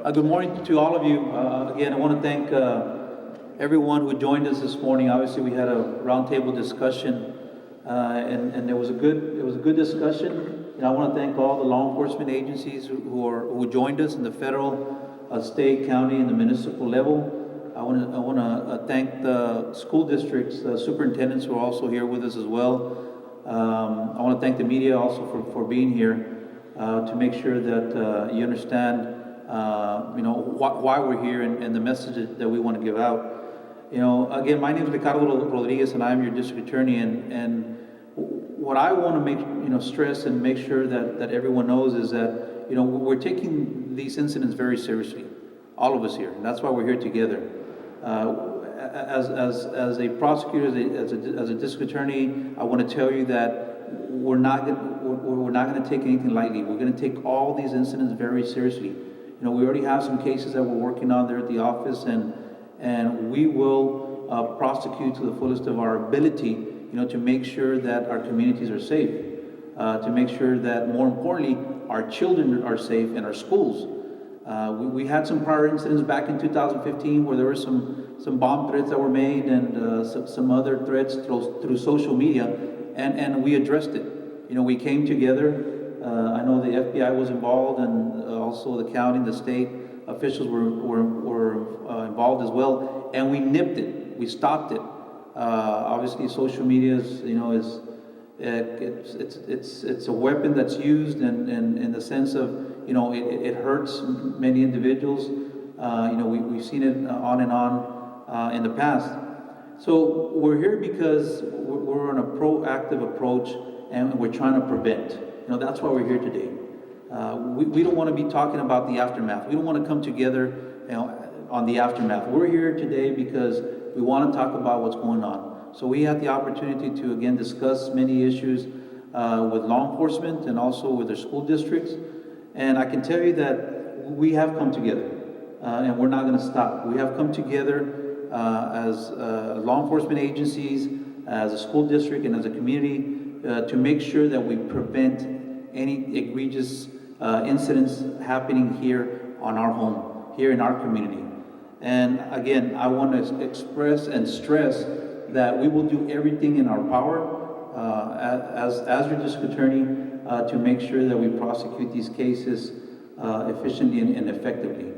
Good morning to all of you. Again, I want to thank everyone who joined us this morning. Obviously, we had a roundtable discussion, and it was a good discussion. And I want to thank all the law enforcement agencies who joined us in the federal, state, county, and the municipal level. I want to thank the school districts, the superintendents who are also here with us as well. I want to thank the media also for being here to make sure that you understand. Why we're here and the message that we want to give out. Again, my name is Ricardo Rodriguez, and I'm your district attorney. And what I want to make stress and make sure that everyone knows is that we're taking these incidents very seriously, all of us here, and that's why we're here together. As a prosecutor, as a district attorney, I want to tell you that we're not going to take anything lightly. We're going to take all these incidents very seriously. We already have some cases that we're working on there at the office, and we will prosecute to the fullest of our ability, to make sure that our communities are safe, to make sure that, more importantly, our children are safe in our schools. We had some prior incidents back in 2015 where there were some bomb threats that were made and some other threats through social media, and we addressed it. We came together. I know the FBI was involved, and also the county and the state officials were involved as well, and we nipped it. We stopped it. Obviously, social media is it's a weapon that's used in the sense of it hurts many individuals. We've seen it on and on in the past. So we're here because we're on a proactive approach, and we're trying to prevent. That's why we're here today. We don't want to be talking about the aftermath. We don't want to come together on the aftermath. We're here today because we want to talk about what's going on. So we had the opportunity to, again, discuss many issues with law enforcement and also with their school districts. And I can tell you that we have come together, and we're not going to stop. We have come together as law enforcement agencies, as a school district, and as a community to make sure that we prevent any egregious incidents happening here on our home, here in our community. And again, I want to express and stress that we will do everything in our power as your district attorney to make sure that we prosecute these cases efficiently and effectively.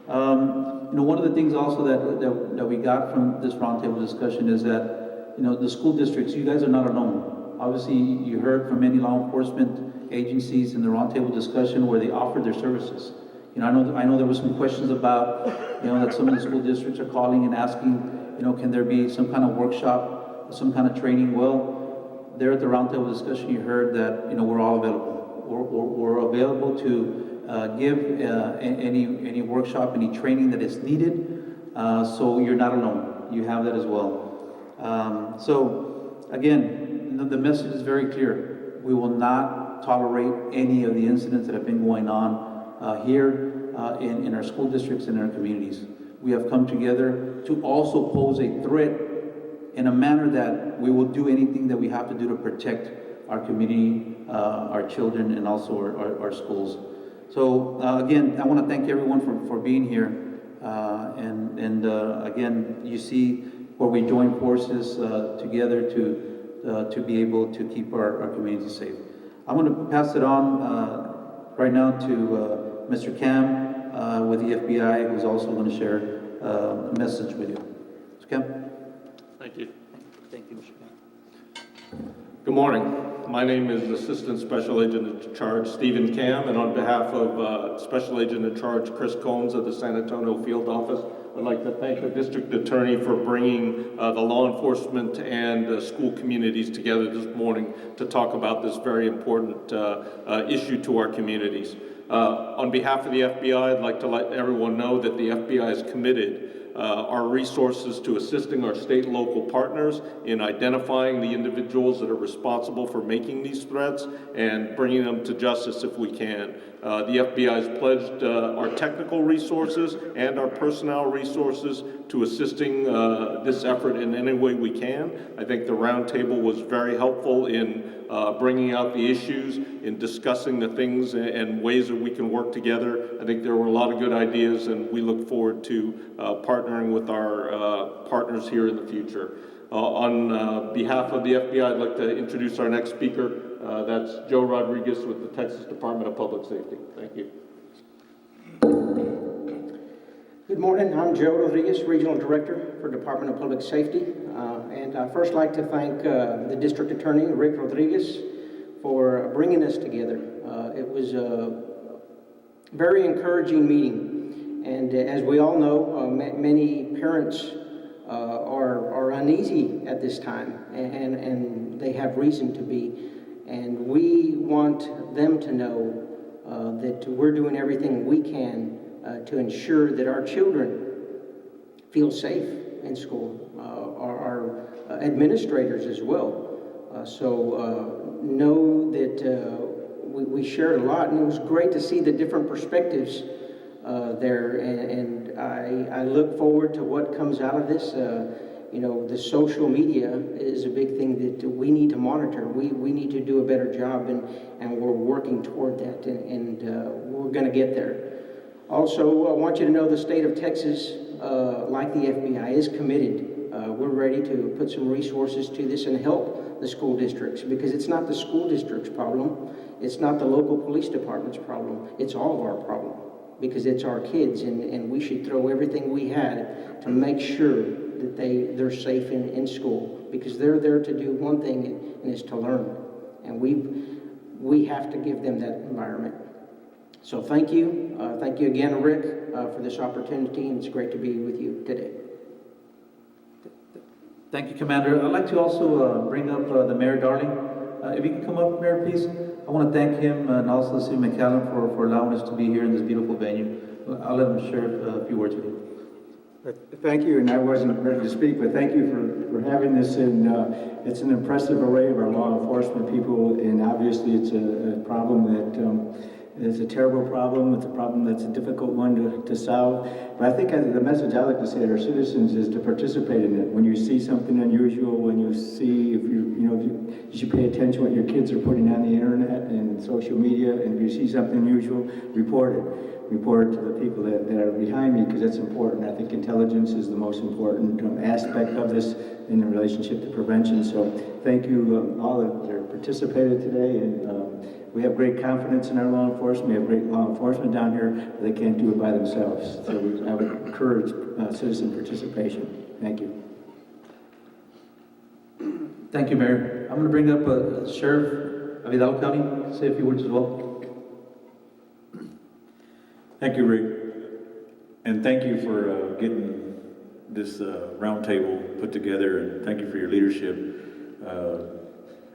One of the things also that we got from this roundtable discussion is that the school districts, you guys are not alone. Obviously, you heard from many law enforcement agencies in the roundtable discussion where they offered their services. I know there were some questions about, that some of the school districts are calling and asking, can there be some kind of workshop, some kind of training? Well, there at the roundtable discussion, you heard that, we're all available. We're available to give any workshop, any training that is needed. So you're not alone. You have that as well. So again, the message is very clear. We will not tolerate any of the incidents that have been going on here in our school districts and in our communities. We have come together to also pose a threat in a manner that we will do anything that we have to do to protect our community, our children, and also our schools. So again, I want to thank everyone for being here. And again, you see where we join forces together to be able to keep our community safe. I'm going to pass it on right now to Mr. Cam with the FBI, who's also going to share a message with you. Mr. Cam? Thank you. Thank you, Mr. Cam. Good morning. My name is Assistant Special Agent in Charge Stephen Cam, and on behalf of Special Agent in Charge Chris Combs of the San Antonio Field Office, I'd like to thank the District Attorney for bringing the law enforcement and school communities together this morning to talk about this very important issue to our communities. On behalf of the FBI, I'd like to let everyone know that the FBI is committed our resources to assisting our state and local partners in identifying the individuals that are responsible for making these threats and bringing them to justice if we can. The FBI has pledged our technical resources and our personnel resources to assisting this effort in any way we can. I think the roundtable was very helpful in bringing out the issues, in discussing the things and ways that we can work together. I think there were a lot of good ideas, and we look forward to partnering with our partners here in the future. On behalf of the FBI, I'd like to introduce our next speaker. That's Joe Rodriguez with the Texas Department of Public Safety. Thank you. Good morning. I'm Joe Rodriguez, Regional Director for Department of Public Safety. And I'd first like to thank the District Attorney, Rick Rodriguez, for bringing us together. It was a very encouraging meeting. And as we all know, many parents are uneasy at this time, and they have reason to be. And we want them to know that we're doing everything we can to ensure that our children feel safe in school, our administrators as well. So know that we shared a lot, and it was great to see the different perspectives there, and I look forward to what comes out of this. You know, the social media is a big thing that we need to monitor. We need to do a better job, and we're working toward that, and we're going to get there. Also, I want you to know the state of Texas, like the FBI, is committed. We're ready to put some resources to this and help the school districts, because it's not the school district's problem. It's not the local police department's problem. It's all of our problem, because it's our kids, and we should throw everything we had to make sure that they're safe in school, because they're there to do one thing, and is to learn. And we have to give them that environment. So thank you. Thank you again, Rick, for this opportunity, and it's great to be with you today. Thank you, Commander. I'd like to also bring up the Mayor Darling. If you can come up, Mayor, please. I want to thank him and also the City of McAllen for allowing us to be here in this beautiful venue. I'll let him share a few words with you. Thank you, and I wasn't ready to speak, but thank you for having this, and it's an impressive array of our law enforcement people, and obviously it's a problem that is a terrible problem. It's a problem that's a difficult one to solve, but I think the message I like to say to our citizens is to participate in it. When you see something unusual, when you see, if you should pay attention what your kids are putting on the internet and social media, and if you see something unusual, report it. Report it to the people that are behind me, because that's important. I think intelligence is the most important aspect of this in relationship to prevention. So thank you all that participated today, and we have great confidence in our law enforcement. We have great law enforcement down here, but they can't do it by themselves. So I would encourage citizen participation. Thank you. Thank you, Mayor. I'm going to bring up Sheriff of Hidalgo County. Say a few words as well. Thank you, Rick, and thank you for getting this roundtable put together, and thank you for your leadership.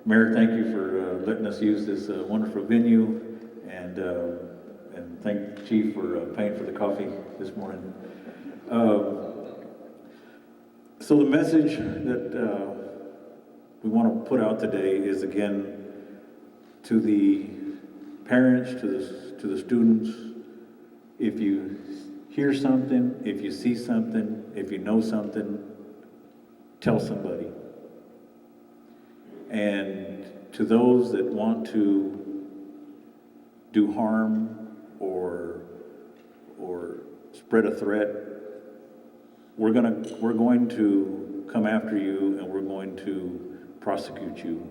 Mayor, thank you for letting us use this wonderful venue, and thank Chief for paying for the coffee this morning. So the message that we want to put out today is, again, to the parents, to the students. If you hear something, if you see something, if you know something, tell somebody. And to those that want to do harm or spread a threat, we're going to come after you, and we're going to prosecute you.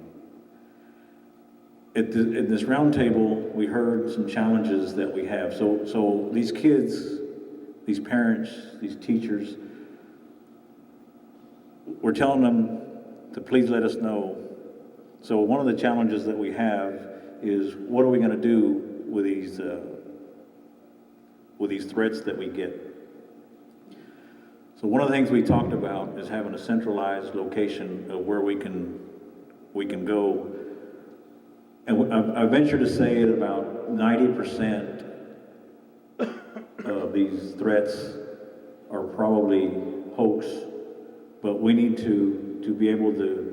At this roundtable, we heard some challenges that we have. So these kids, these parents, these teachers, we're telling them to please let us know. So one of the challenges that we have is, what are we going to do with these threats that we get? So one of the things we talked about is having a centralized location of where we can go. And I venture to say that about 90% of these threats are probably hoax, but we need to be able to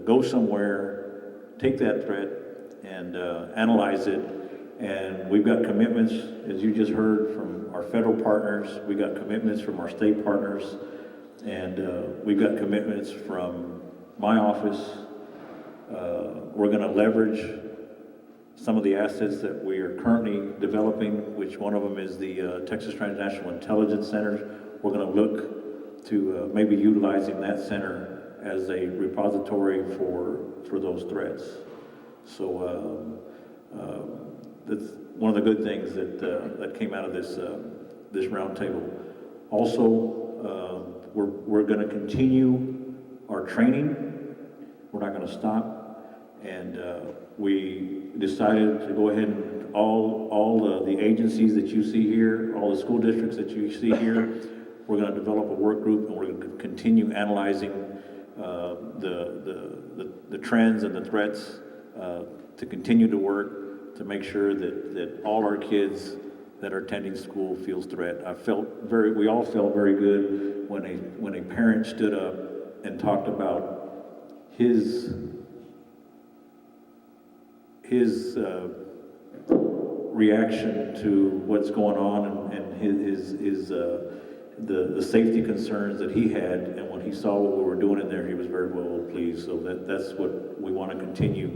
go somewhere, take that threat, and analyze it, And we've got commitments, as you just heard, from our federal partners. We got commitments from our state partners. And we've got commitments from my office. We're going to leverage some of the assets that we are currently developing, which one of them is the Texas Transnational Intelligence Center. We're going to look to maybe utilizing that center as a repository for those threats. So that's one of the good things that came out of this roundtable. Also, we're going to continue our training. We're not going to stop. And we decided to go ahead and all the agencies that you see here, all the school districts that you see here, we're going to develop a work group, and we're going to continue analyzing the trends and the threats to continue to work to make sure that all our kids that are attending school feels threat. We all felt very good when a parent stood up and talked about his reaction to what's going on and the safety concerns that he had, and when he saw what we were doing in there, he was very well pleased. So that's what we want to continue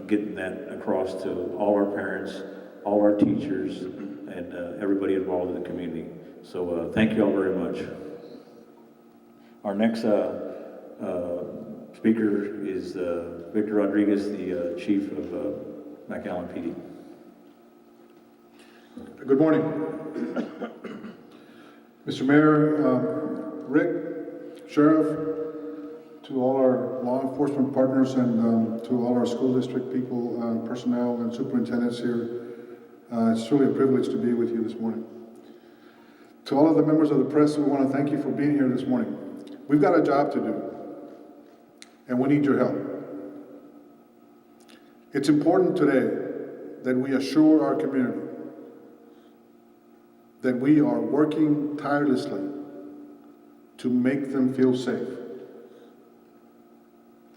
getting that across to all our parents, all our teachers, and everybody involved in the community. So thank you all very much. Our next speaker is Victor Rodriguez, the Chief of McAllen PD. Good morning. Mr. Mayor, Rick, Sheriff, to all our law enforcement partners and to all our school district people, personnel, and superintendents here, it's truly a privilege to be with you this morning. To all of the members of the press, we want to thank you for being here this morning. We've got a job to do, and we need your help. It's important today that we assure our community that we are working tirelessly to make them feel safe.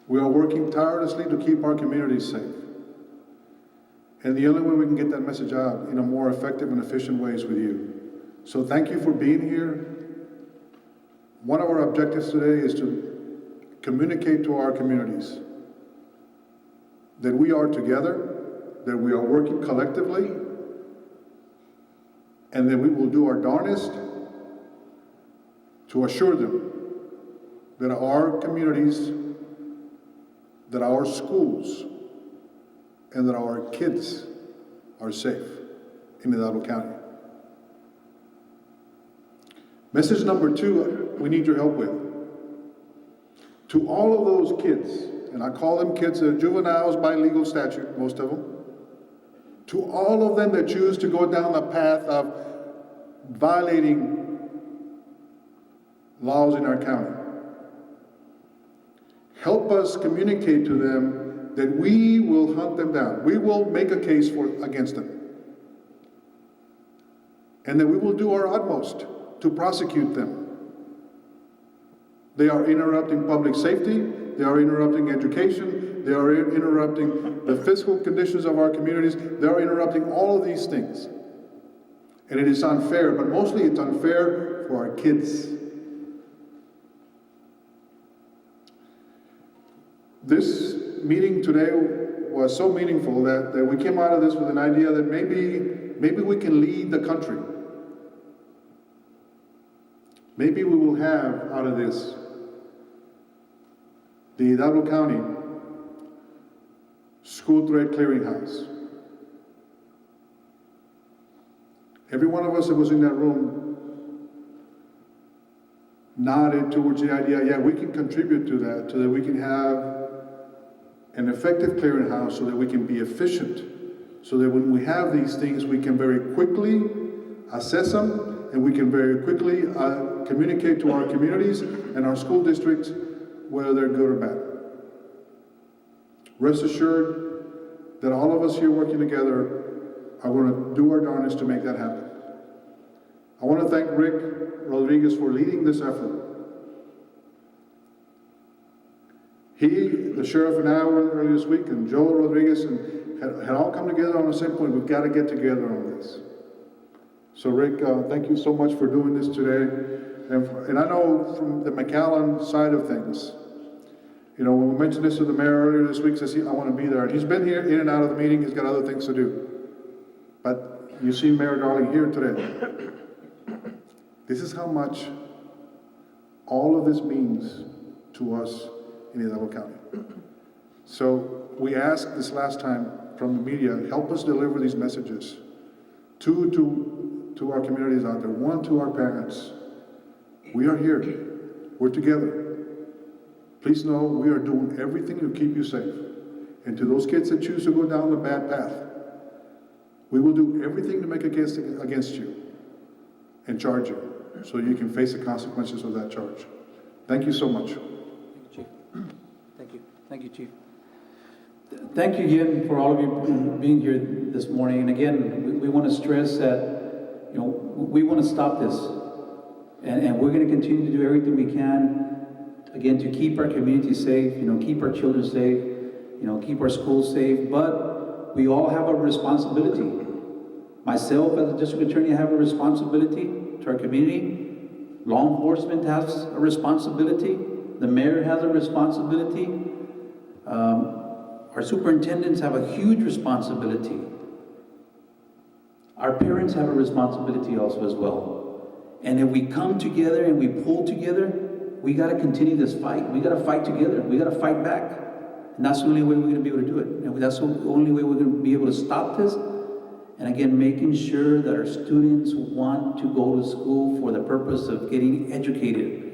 We are working tirelessly to keep our communities safe. And the only way we can get that message out in a more effective and efficient way is with you. So thank you for being here. One of our objectives today is to communicate to our communities that we are together, that we are working collectively, and that we will do our darnest to assure them that our communities, that our schools, and that our kids are safe in Hidalgo County. Message number 2, we need your help with. To all of those kids, and I call them kids, they're juveniles by legal statute, most of them, to all of them that choose to go down the path of violating laws in our county, help us communicate to them that we will hunt them down. We will make a case against them. And that we will do our utmost to prosecute them. They are interrupting public safety, they are interrupting education, they are interrupting the physical conditions of our communities, they are interrupting all of these things. And it is unfair, but mostly it's unfair for our kids. This meeting today was so meaningful that we came out of this with an idea that maybe we can lead the country. Maybe we will have out of this the Hidalgo County School Threat Clearinghouse. Every one of us that was in that room nodded towards the idea, yeah, we can contribute to that, so that we can have an effective clearinghouse, so that we can be efficient, so that when we have these things, we can very quickly assess them, and we can very quickly communicate to our communities and our school districts whether they're good or bad. Rest assured that all of us here working together are going to do our darnest to make that happen. I want to thank Rick Rodriguez for leading this effort. He, the sheriff, and I were earlier this week, and Joe Rodriguez and had all come together on the same point. We've got to get together on this. So Rick, thank you so much for doing this today. And I know from the McAllen side of things, you know, when we mentioned this to the mayor earlier this week, says, I want to be there. And he's been here in and out of the meeting. He's got other things to do. But you see Mayor Darling here today. This is how much all of this means to us in Hidalgo County. So we asked this last time from the media, help us deliver these messages. To our communities out there. One, to our parents. We are here. We're together. Please know we are doing everything to keep you safe. And to those kids that choose to go down the bad path, we will do everything to make a case against you and charge you so you can face the consequences of that charge. Thank you so much. Chief. Thank you. Thank you, Chief. Thank you again for all of you being here this morning. And again, we want to stress that, you know, we want to stop this. And we're going to continue to do everything we can, again, to keep our community safe, you know, keep our children safe, you know, keep our schools safe. But we all have a responsibility. Myself, as a district attorney, I have a responsibility to our community. Law enforcement has a responsibility. The mayor has a responsibility. Our superintendents have a huge responsibility. Our parents have a responsibility also as well. And if we come together and we pull together, we got to continue this fight. We got to fight together. We got to fight back. And that's the only way we're going to be able to do it. And that's the only way we're going to be able to stop this. And again, making sure that our students want to go to school for the purpose of getting educated.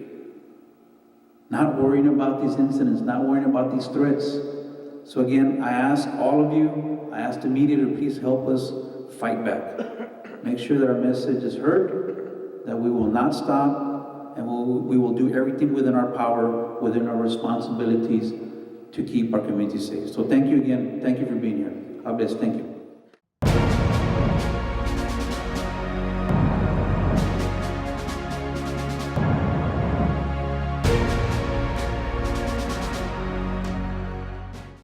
Not worrying about these incidents, not worrying about these threats. So again, I ask all of you, I ask the media to please help us fight back. Make sure that our message is heard, that we will not stop, and we will do everything within our power, within our responsibilities to keep our community safe. So thank you again. Thank you for being here. God bless. Thank you.